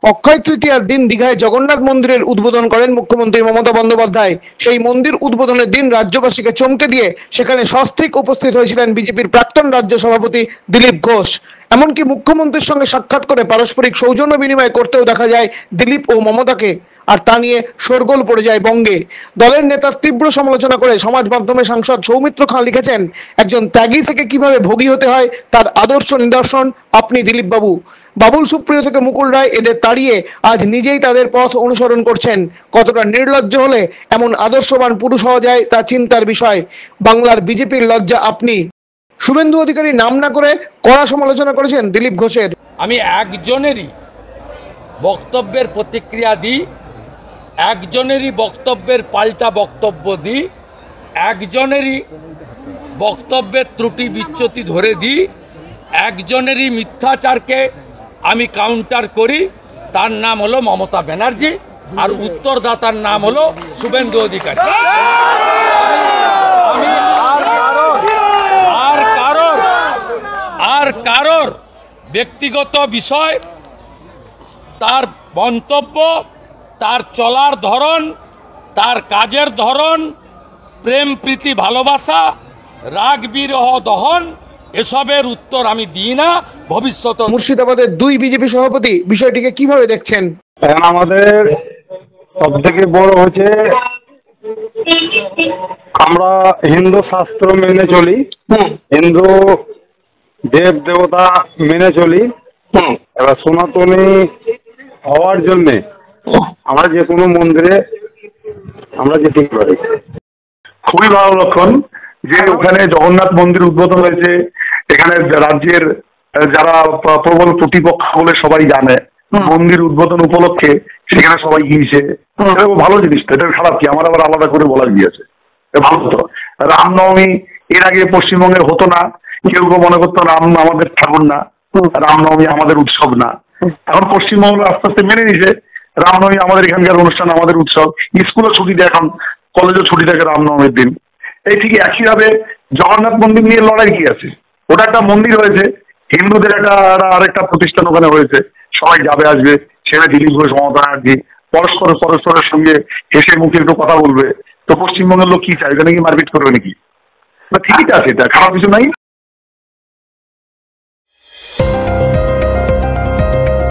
অক্ষয় তৃতীয়ার দিন দীঘায় জগন্নাথ মন্দিরের উদ্বোধন করেন মুখ্যমন্ত্রী মমতা বন্দ্যোপাধ্যায়। সেই মন্দির উদ্বোধনের দিন রাজ্যবাসীকে চমকে দিয়ে সেখানে সস্ত্রীক উপস্থিত হয়েছিলেন বিজেপির প্রাক্তন রাজ্য সভাপতি দিলীপ ঘোষ। এমনকি মুখ্যমন্ত্রীর সঙ্গে সাক্ষাৎ করে পারস্পরিক সৌজন্য বিনিময় করতেও দেখা যায় দিলীপ ও মমতাকে। আর তা নিয়ে শোরগোল পড়ে যায় বঙ্গে। দলের নেতার তীব্র সমালোচনা করে সমাজ মাধ্যমে সাংসদ সৌমিত্র খাঁ লিখেছেন, একজন ত্যাগী থেকে কিভাবে ভোগী হতে হয় তার আদর্শ নিদর্শন আপনি দিলীপ বাবু। বাবুল সুপ্রিয় থেকে মুকুল রায় এদের তাড়িয়ে আজ নিজেই তাদের পথ অনুসরণ করছেন। কতটা নির্লজ্জ হলে এমন আদর্শবান পুরুষ হওয়া যায় তা চিন্তার বিষয়। বাংলার বিজেপির লজ্জা আপনি। শুভেন্দু অধিকারী নাম না করে কড়া সমালোচনা করেছেন দিলীপ ঘোষের। আমি একজনেরই বক্তব্যের প্রতিক্রিয়া দিই, একজনেরই বক্তব্যের পাল্টা বক্তব্য দিই, একজনেরই বক্তব্যের ত্রুটি বিচ্যুতি ধরে দিই, একজনেরই মিথ্যাচারকে আমি কাউন্টার করি। তার নাম হলো মমতা ব্যানার্জি, আর উত্তরদাতার নাম হলো শুভেন্দু অধিকারী। আমি আর কারোর ব্যক্তিগত বিষয়, তার মন্তব্য, তার চলার ধরন, তার কাজের ধরন, প্রেম প্রীতি ভালোবাসা, রাগ বিরহ দহন, এসবের উত্তর আমি দিই না। ভবিষ্যতে মুর্শিদাবাদের দুই বিজেপি সভাপতি বিষয়টিকে কিভাবে দেখছেন? আমাদের সব থেকে বড় হচ্ছে আমরা হিন্দু শাস্ত্র মেনে চলি, হিন্দু দেব দেবতা মেনে চলি। এবার সনাতনী হওয়ার জন্যে আমরা যে কোনো মন্দিরে আমরা যেতে পারি। খুবই ভালো লক্ষণ যে ওখানে জগন্নাথ মন্দির উদ্বোধন হয়েছে। এখানে রাজ্যের যারা প্রবল প্রতিপক্ষ বলে সবাই জানে, মন্দির উদ্বোধন উপলক্ষে সেখানে সবাই গিয়েছে। এটা ভালো জিনিস, এটা খারাপ কি? আমার আবার আলাদা করে বলা গিয়েছে, ভালো তো। রামনবমী এর আগে পশ্চিমবঙ্গে হতো না, কেউ কেউ মনে করতো রাম আমাদের ঠাকুর না, রামনবমী আমাদের উৎসব না। এখন পশ্চিমবঙ্গ আস্তে আস্তে মেনে নিছে রামনবমী আমাদের এখানকার অনুষ্ঠান, আমাদের উৎসব। স্কুলও ছুটি দেয় এখন, কলেজও ছুটি থাকে রামনবমীর দিন। এই ঠিক একইভাবে জগন্নাথ মন্দির নিয়ে লড়াই কি আছে? ওটা একটা মন্দির হয়েছে, হিন্দুদের একটা আরেকটা প্রতিষ্ঠান ওখানে হয়েছে, সবাই যাবে আসবে। সেখানে দিলীপ ঘোষ মমতা ব্যানার্জি পরস্পরের সঙ্গে হেসে মুখে একটু কথা বলবে। তো পশ্চিমবঙ্গের লোক কি চায়? এটা নাকি মারপিট করবে নাকি? ঠিকই আছে, এটা খারাপ কিছু নাই।